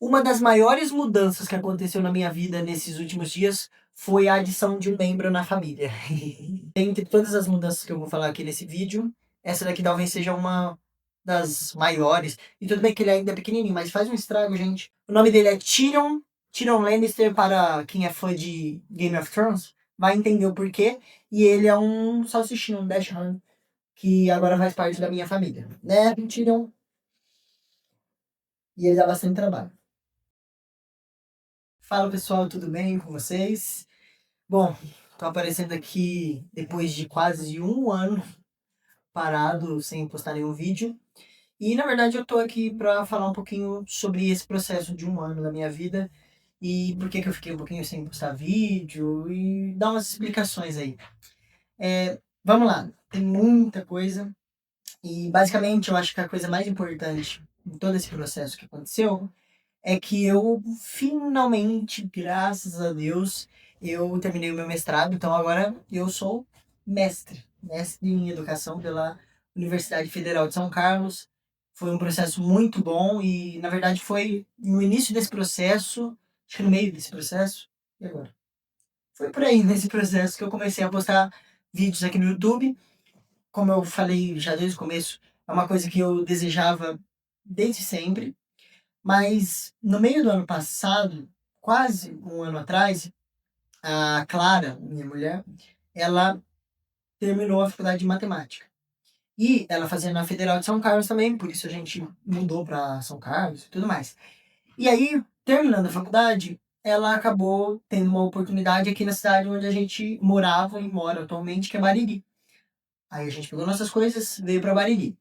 Uma das maiores mudanças que aconteceu na minha vida nesses últimos dias foi a adição de um membro na família. Entre todas as mudanças que eu vou falar aqui nesse vídeo, essa daqui talvez seja uma das maiores. E tudo bem que ele ainda é pequenininho, mas faz um estrago, gente. O nome dele é Tyrion Lannister, para quem é fã de Game of Thrones, vai entender o porquê. E ele é um salsichinho, um Dash Han, que agora faz parte da minha família, né, Tyrion? E ele dá bastante trabalho. Fala pessoal, tudo bem com vocês? Bom, tô aparecendo aqui depois de quase um ano parado sem postar nenhum vídeo. E na verdade eu tô aqui pra falar um pouquinho sobre esse processo de um ano da minha vida e por que que eu fiquei um pouquinho sem postar vídeo e dar umas explicações aí. Vamos lá, tem muita coisa e basicamente eu acho que a coisa mais importante em todo esse processo que aconteceu é que eu finalmente, graças a Deus, eu terminei o meu mestrado, então agora eu sou mestre em educação pela Universidade Federal de São Carlos. Foi um processo muito bom e, na verdade, foi no início desse processo, acho que no meio desse processo, e agora? Foi por aí, nesse processo, que eu comecei a postar vídeos aqui no YouTube. Como eu falei já desde o começo, é uma coisa que eu desejava desde sempre. Mas no meio do ano passado, quase um ano atrás, a Clara, minha mulher, ela terminou a faculdade de matemática. E ela fazia na Federal de São Carlos também, por isso a gente mudou para São Carlos e tudo mais. E aí, terminando a faculdade, ela acabou tendo uma oportunidade aqui na cidade onde a gente morava e mora atualmente, que é Bariri. Aí a gente pegou nossas coisas, veio para Bariri.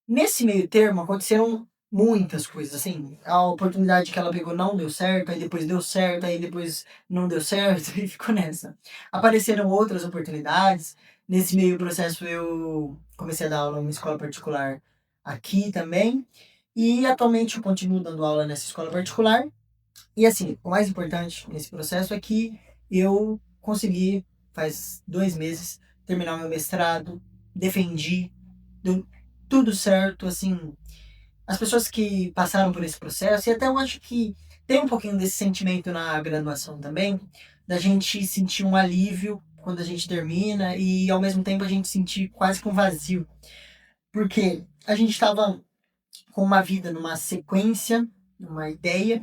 Nesse meio termo, aconteceram muitas coisas, assim, a oportunidade que ela pegou não deu certo, aí depois deu certo, aí depois não deu certo, e ficou nessa. Apareceram outras oportunidades, nesse meio processo eu comecei a dar aula em uma escola particular aqui também, e atualmente eu continuo dando aula nessa escola particular, e assim, o mais importante nesse processo é que eu consegui, faz 2 meses, terminar o meu mestrado, defendi, deu tudo certo, assim. As pessoas que passaram por esse processo, e até eu acho que tem um pouquinho desse sentimento na graduação também, da gente sentir um alívio quando a gente termina e ao mesmo tempo a gente sentir quase que um vazio. Porque a gente estava com uma vida numa sequência, uma ideia,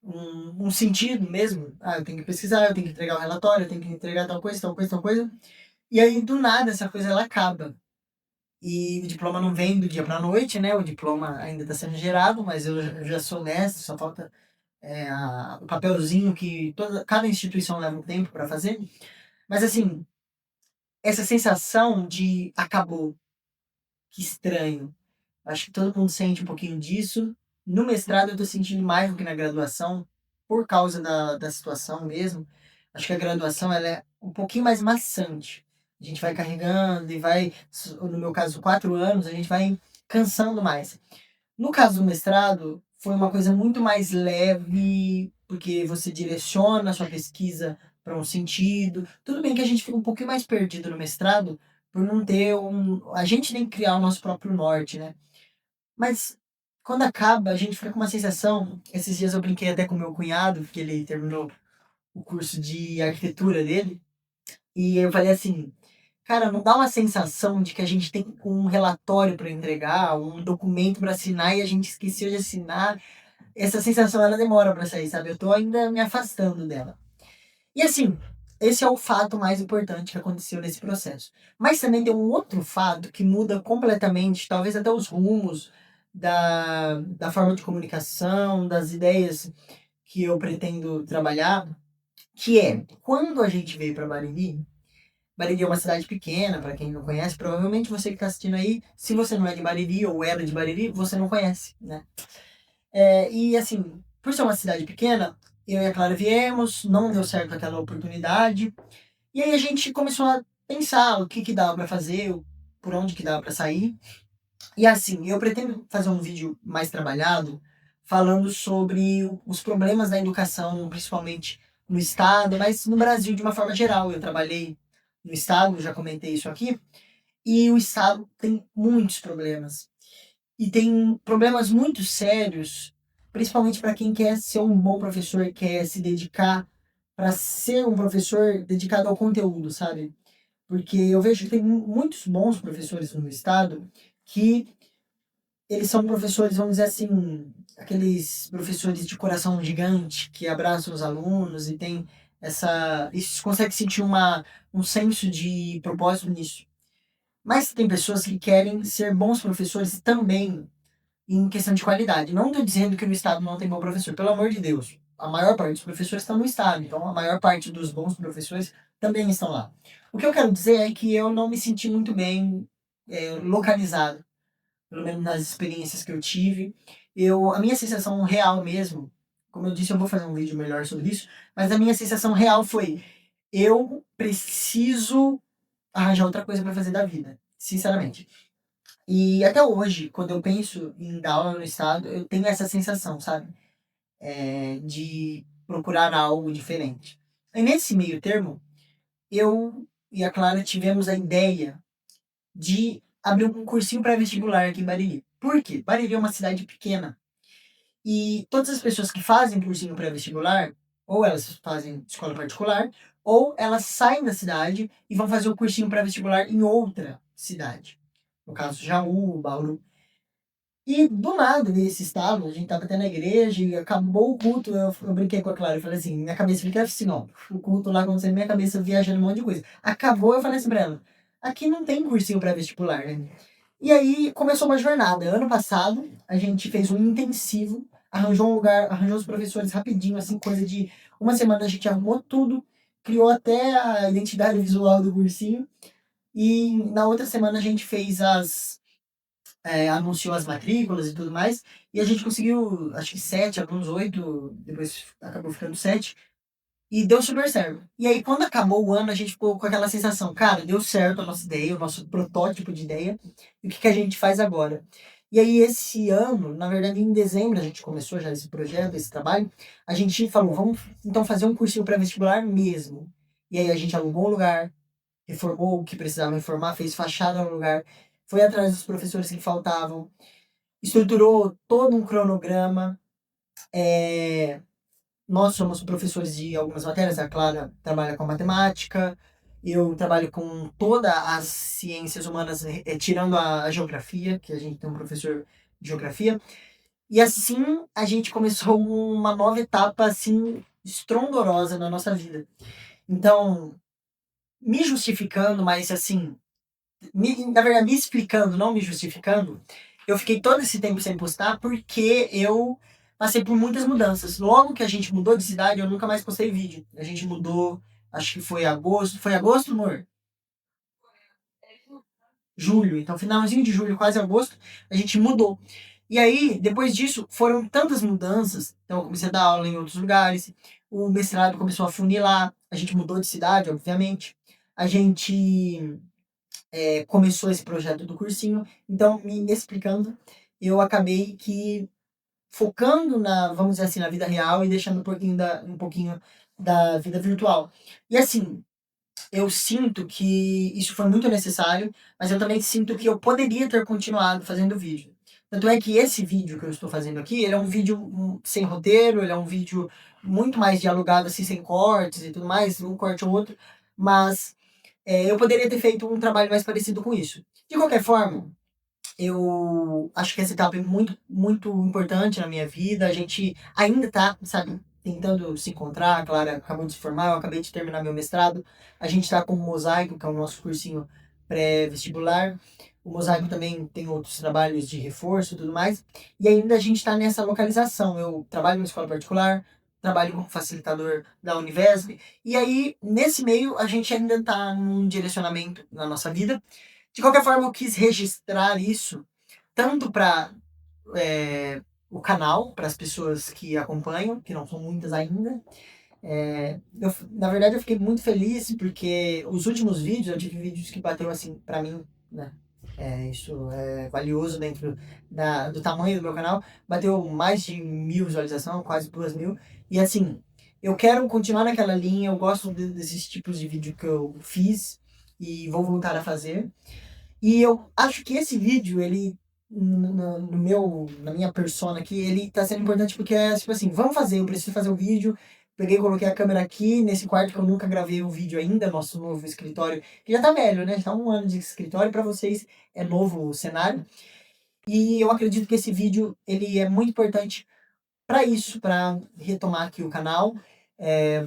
um sentido mesmo. Ah, eu tenho que pesquisar, eu tenho que entregar o relatório, eu tenho que entregar tal coisa, tal coisa, tal coisa. E aí, do nada, essa coisa ela acaba. E o diploma não vem do dia para a noite, né? O diploma ainda está sendo gerado, mas eu já sou mestre, só falta o papelzinho que cada instituição leva um tempo para fazer. Mas assim, essa sensação de acabou, que estranho. Acho que todo mundo sente um pouquinho disso. No mestrado eu tô sentindo mais do que na graduação, por causa da situação mesmo. Acho que a graduação ela é um pouquinho mais maçante. A gente vai carregando e vai, no meu caso, 4 anos, a gente vai cansando mais. No caso do mestrado, foi uma coisa muito mais leve, porque você direciona a sua pesquisa para um sentido. Tudo bem que a gente fica um pouquinho mais perdido no mestrado, por não ter um. A gente tem que criar o nosso próprio norte, né? Mas quando acaba, a gente fica com uma sensação. Esses dias eu brinquei até com meu cunhado, que ele terminou o curso de arquitetura dele, e eu falei assim: cara, não dá uma sensação de que a gente tem um relatório para entregar, um documento para assinar e a gente esqueceu de assinar? Essa sensação ela demora para sair, sabe? Eu tô ainda me afastando dela. E assim, esse é o fato mais importante que aconteceu nesse processo. Mas também tem um outro fato que muda completamente, talvez até os rumos da forma de comunicação, das ideias que eu pretendo trabalhar, que é quando a gente veio para Bariri. Bariri é uma cidade pequena, para quem não conhece, provavelmente você que está assistindo aí, se você não é de Bariri ou era de Bariri, você não conhece, né? E assim, por ser uma cidade pequena, eu e a Clara viemos, não deu certo aquela oportunidade, e aí a gente começou a pensar o que que dava para fazer, por onde que dava para sair. E assim, eu pretendo fazer um vídeo mais trabalhado, falando sobre os problemas da educação, principalmente no estado, mas no Brasil de uma forma geral. Eu trabalhei no estado, já comentei isso aqui, e o estado tem muitos problemas. E tem problemas muito sérios, principalmente para quem quer ser um bom professor, quer se dedicar para ser um professor dedicado ao conteúdo, sabe? Porque eu vejo que tem muitos bons professores no estado que eles são professores, vamos dizer assim, aqueles professores de coração gigante que abraçam os alunos e tem essa. Isso consegue sentir um senso de propósito nisso. Mas tem pessoas que querem ser bons professores também em questão de qualidade. Não estou dizendo que no estado não tem bom professor, pelo amor de Deus. A maior parte dos professores estão no estado, então a maior parte dos bons professores também estão lá. O que eu quero dizer é que eu não me senti muito bem localizado, pelo menos nas experiências que eu tive. A minha sensação real mesmo, como eu disse, eu vou fazer um vídeo melhor sobre isso, mas a minha sensação real foi: eu preciso arranjar outra coisa para fazer da vida, sinceramente. E até hoje, quando eu penso em dar aula no estado, eu tenho essa sensação, sabe? De procurar algo diferente. E nesse meio termo, eu e a Clara tivemos a ideia de abrir um cursinho pré-vestibular aqui em Bariri. Por quê? Bariri é uma cidade pequena. E todas as pessoas que fazem cursinho pré-vestibular, ou elas fazem escola particular, ou elas saem da cidade e vão fazer o cursinho pré-vestibular em outra cidade. No caso, Jaú, Bauru. E do nada, nesse estado, a gente tava até na igreja e acabou o culto. Eu brinquei com a Clara, eu falei assim: minha cabeça fica assim, ó. O culto lá acontecendo, minha cabeça viajando um monte de coisa. Acabou, eu falei assim pra ela: aqui não tem cursinho pré-vestibular, né? E aí começou uma jornada. Ano passado, a gente fez um intensivo, arranjou um lugar, arranjou os professores rapidinho, assim, coisa de uma semana a gente arrumou tudo, criou até a identidade visual do cursinho. E na outra semana a gente fez anunciou as matrículas e tudo mais, e a gente conseguiu, acho que 7, alguns 8, depois acabou ficando 7, e deu super certo. E aí, quando acabou o ano, a gente ficou com aquela sensação: cara, deu certo a nossa ideia, o nosso protótipo de ideia, e o que a gente faz agora? E aí, esse ano, na verdade, em dezembro, a gente começou já esse projeto, esse trabalho, a gente falou: vamos então fazer um cursinho pré-vestibular mesmo. E aí, a gente alugou um lugar, reformou o que precisava reformar, fez fachada no lugar, foi atrás dos professores que faltavam, estruturou todo um cronograma. É, nós somos professores de algumas matérias, a Clara trabalha com matemática, eu trabalho com todas as ciências humanas, tirando a geografia, que a gente tem um professor de geografia. E assim a gente começou uma nova etapa assim estrondorosa na nossa vida. Então, me justificando, mas assim, na verdade, me explicando, não me justificando, eu fiquei todo esse tempo sem postar porque eu passei por muitas mudanças. Logo que a gente mudou de cidade, eu nunca mais postei vídeo. A gente mudou, acho que foi agosto. Foi agosto, amor? Julho. Então, finalzinho de julho, quase agosto, a gente mudou. E aí, depois disso, foram tantas mudanças. Então, eu comecei a dar aula em outros lugares. O mestrado começou a funilar. A gente mudou de cidade, obviamente. A gente começou esse projeto do cursinho. Então, me explicando, eu acabei que focando na, vamos dizer assim, na vida real e deixando um pouquinho da vida virtual. E assim, eu sinto que isso foi muito necessário, mas eu também sinto que eu poderia ter continuado fazendo vídeo. Tanto é que esse vídeo que eu estou fazendo aqui, ele é um vídeo sem roteiro, ele é um vídeo muito mais dialogado, assim, sem cortes e tudo mais, um corte ou outro, mas eu poderia ter feito um trabalho mais parecido com isso. De qualquer forma, eu acho que essa etapa é muito, muito importante na minha vida. A gente ainda tá, sabe, tentando se encontrar. A Clara acabou de se formar, eu acabei de terminar meu mestrado. A gente tá com o Mosaico, que é o nosso cursinho pré-vestibular. O Mosaico também tem outros trabalhos de reforço e tudo mais. E ainda a gente tá nessa localização. Eu trabalho em uma escola particular, trabalho como facilitador da Univesp. E aí, nesse meio, a gente ainda tá num direcionamento na nossa vida. De qualquer forma, eu quis registrar isso tanto para o canal, para as pessoas que acompanham, que não são muitas ainda. Na verdade, eu fiquei muito feliz porque os últimos vídeos, eu tive vídeos que bateu assim, para mim, né? Isso é valioso dentro do tamanho do meu canal. Bateu mais de 1.000 visualizações, quase 2.000. E assim, eu quero continuar naquela linha, eu gosto desses tipos de vídeo que eu fiz e vou voltar a fazer. E eu acho que esse vídeo, ele na minha persona aqui, ele tá sendo importante porque é tipo assim, vamos fazer, eu preciso fazer o vídeo. Peguei e coloquei a câmera aqui nesse quarto que eu nunca gravei o vídeo ainda, nosso novo escritório, que já tá velho, né? Já tá 1 ano de escritório, para vocês é novo o cenário. E eu acredito que esse vídeo ele é muito importante para isso, para retomar aqui o canal.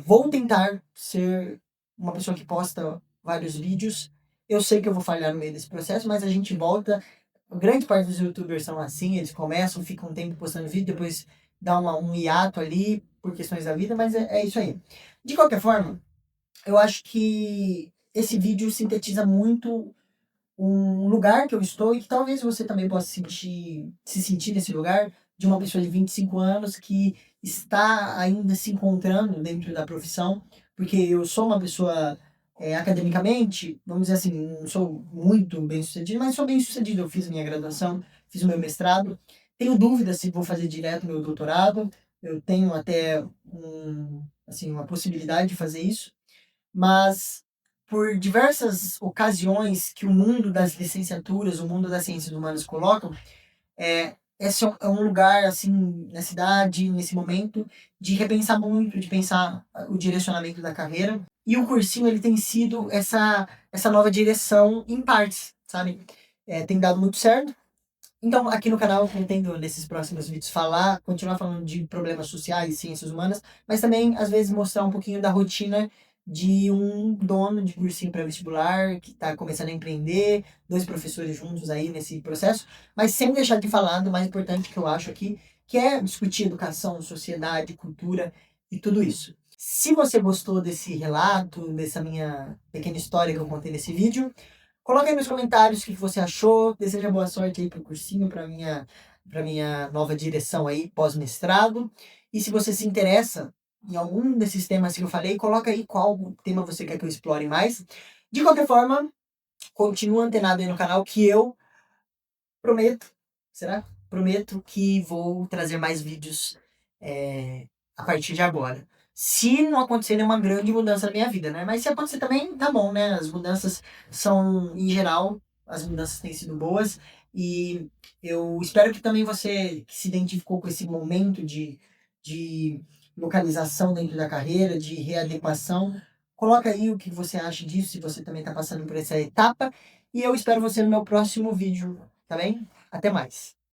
Vou tentar ser uma pessoa que posta vários vídeos. Eu sei que eu vou falhar no meio desse processo, mas a gente volta. A grande parte dos youtubers são assim, eles começam, ficam um tempo postando vídeo, depois dá um hiato ali por questões da vida, mas é isso aí. De qualquer forma, eu acho que esse vídeo sintetiza muito um lugar que eu estou e que talvez você também possa se sentir nesse lugar de uma pessoa de 25 anos que está ainda se encontrando dentro da profissão, porque eu sou uma pessoa academicamente, vamos dizer assim, não sou muito bem sucedido, mas sou bem sucedido. Eu fiz minha graduação, fiz o meu mestrado, tenho dúvidas se vou fazer direto meu doutorado, eu tenho até assim, uma possibilidade de fazer isso, mas por diversas ocasiões que o mundo das licenciaturas, o mundo das ciências humanas colocam, esse é um lugar, assim, na cidade, nesse momento, de repensar muito, de pensar o direcionamento da carreira. E o cursinho, ele tem sido essa nova direção em partes, sabe? Tem dado muito certo. Então, aqui no canal eu pretendo, nesses próximos vídeos, continuar falando de problemas sociais e ciências humanas, mas também, às vezes, mostrar um pouquinho da rotina de um dono de cursinho pré-vestibular que está começando a empreender, 2 professores juntos aí nesse processo, mas sem deixar de falar do mais importante que eu acho aqui, que é discutir educação, sociedade, cultura e tudo isso. Se você gostou desse relato, dessa minha pequena história que eu contei nesse vídeo, coloca aí nos comentários o que você achou. Deseja boa sorte aí pro cursinho, para minha nova direção aí, pós-mestrado. E se você se interessa em algum desses temas que eu falei, coloca aí qual tema você quer que eu explore mais. De qualquer forma, continua antenado aí no canal que eu prometo, será? Prometo que vou trazer mais vídeos a partir de agora. Se não acontecer nenhuma grande mudança na minha vida, né? Mas se acontecer também, tá bom, né? As mudanças são, em geral, as mudanças têm sido boas. E eu espero que também você que se identificou com esse momento de localização dentro da carreira, de readequação, coloca aí o que você acha disso, se você também está passando por essa etapa. E eu espero você no meu próximo vídeo, tá bem? Até mais.